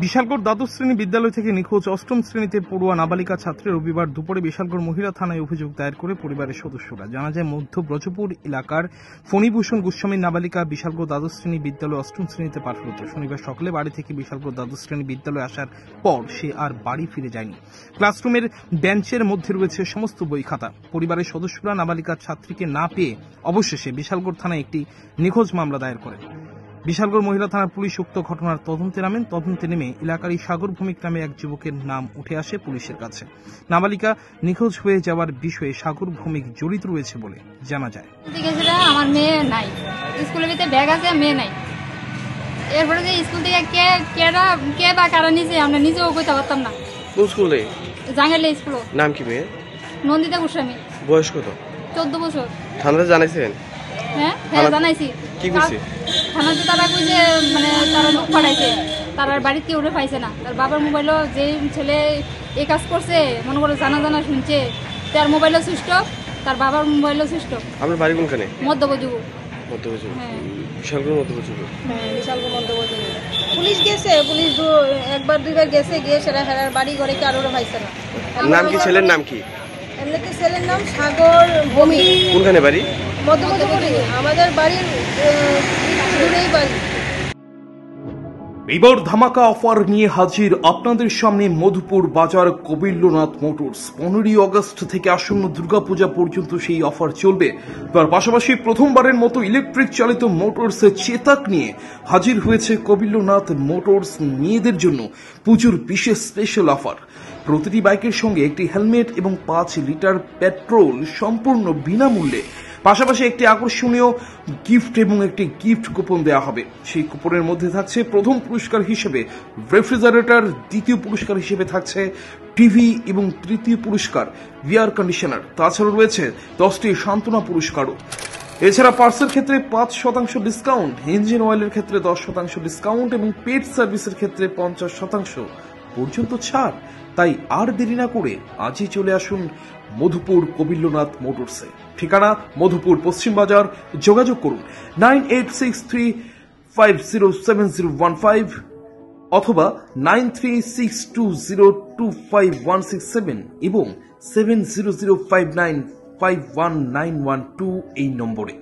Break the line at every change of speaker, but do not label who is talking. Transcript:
বিশালগড় দ্বাদশ শ্রেণী বিদ্যালয় থেকে নিখোঁজ অষ্টম শ্রেণীতে পড়ুয়া নাবালিকা ছাত্রী রবিবার দুপুরে বিশালগড় মহিলা থানায় অভিযোগ দায়ের করে পরিবারের সদস্যরা। জানা যায়, মধ্য ব্রজপুর এলাকার ফণীভূষণ গোস্বামীর নাবালিকা বিশালগড় দ্বাদশ শ্রেণী বিদ্যালয় অষ্টম শ্রেণীতে পাঠরত। শনিবার সকালে বাড়ি থেকে বিশালগড় দ্বাদশ শ্রেণী বিদ্যালয়ে আসার পর সে আর বাড়ি ফিরে যায়নি। ক্লাসরুমের বেঞ্চের মধ্যে রয়েছে সমস্ত বই খাতা। পরিবারের সদস্যরা নাবালিকা ছাত্রীকে না পেয়ে অবশেষে বিশালগড় থানায় একটি নিখোঁজ মামলা দায়ের করেন। বিশালগড় মহিলা থানার পুলিশ উক্ত ঘটনার তদন্তে নামেন। তদন্তে নেমে এলাকারই সাগর ভৌমিক নামে এক যুবকের নাম উঠে আসে পুলিশের কাছে। নাবালিকা নিখোঁজ হয়ে যাওয়ার বিষয়ে সাগর ভৌমিক জড়িত রয়েছে বলে জানা যায়।
আমার মেয়ে নাই, স্কুলের ভিতরে ব্যাগ আছে, মেয়ে নাই। এরপরে যে স্কুল থেকে কে বা কারা নিছে আমরা নিজেও কইতে পারতাম না।
কোন স্কুলে?
জাঙ্গাইলে স্কুল।
নাম কি মেয়ে?
নন্দিতা গোস্বামী।
বয়স কত?
14 বছর।
থানাতে জানাইছেন?
হ্যাঁ জানাইছি।
কি কইছে?
থানাতে তারা কইছে মানে তারা লোক পাঠাইছে, তার বাড়িতে উঠে পাইছে না। তার বাবার মোবাইলও যে ছেলে এই কাজ করছে মনে করে জানা শুনছে, তার মোবাইলও সুইচ অফ, তার বাবার মোবাইলও সুইচ অফ।
আপনার বাড়ি কোনখানে?
মধ্যবজুবু।
মধ্যবজুবু?
হ্যাঁ,
বিশালগড় মধ্যবজুবু।
হ্যাঁ, বিশালগড় মধ্যবজুবু।
পুলিশ গেছে, পুলিশ একবার দুইবার গেছে, গিয়ে সেরা হেরার বাড়ি ঘরে কারোর পাইছে না।
নাম কি? ছেলের নাম কি?
এমনিতে ছেলের নাম সাগর ভৌমিক।
কোনখানে বাড়ি?
মধ্যবজুবু। আমাদের বাড়ির দূরেই বাড়ি।
এবার ধামাকা অফার নিয়ে হাজির আপনাদের সামনে মধুপুর বাজার কবিল্যনাথ মোটরস। 15 আগস্ট থেকে আসন্ন দুর্গাপূজা পর্যন্ত সেই অফার চলবে। তার পাশাপাশি প্রথমবারের মতো ইলেকট্রিক চালিত মোটরসের চেতাক নিয়ে হাজির হয়েছে কবিল্যনাথ মোটরস। মেয়েদের জন্য পুজোর বিশেষ স্পেশাল অফার। প্রতিটি বাইকের সঙ্গে একটি হেলমেট এবং 5 লিটার পেট্রোল সম্পূর্ণ বিনামূল্যে। পাশাপাশি একটি আকর্ষণীয় গিফট এবং একটি গিফট কুপন দেওয়া হবে। সেই কুপনের মধ্যে থাকছে প্রথম পুরস্কার হিসেবে রেফ্রিজারেটর, দ্বিতীয় পুরস্কার হিসেবে থাকছে টিভি এবং তৃতীয় পুরস্কার এয়ার কন্ডিশনার। তাছাড়া রয়েছে 10টি সান্ত্বনা পুরস্কারও। এছাড়া পার্সের ক্ষেত্রে 5% ডিসকাউন্ট, ইঞ্জিন অয়েলের ক্ষেত্রে 10% ডিসকাউন্ট এবং পেট সার্ভিসের ক্ষেত্রে 50% পর্যন্ত ছাড়। তাই আর দেরি না করে আজই চলে আসুন মধুপুর কবিল্যনাথ মোটরসে। ঠিকানা মধুপুর পশ্চিম বাজার। যোগাযোগ করুন 9863507015 অথবা 9362025167 এবং 7005951912 এই নম্বরে।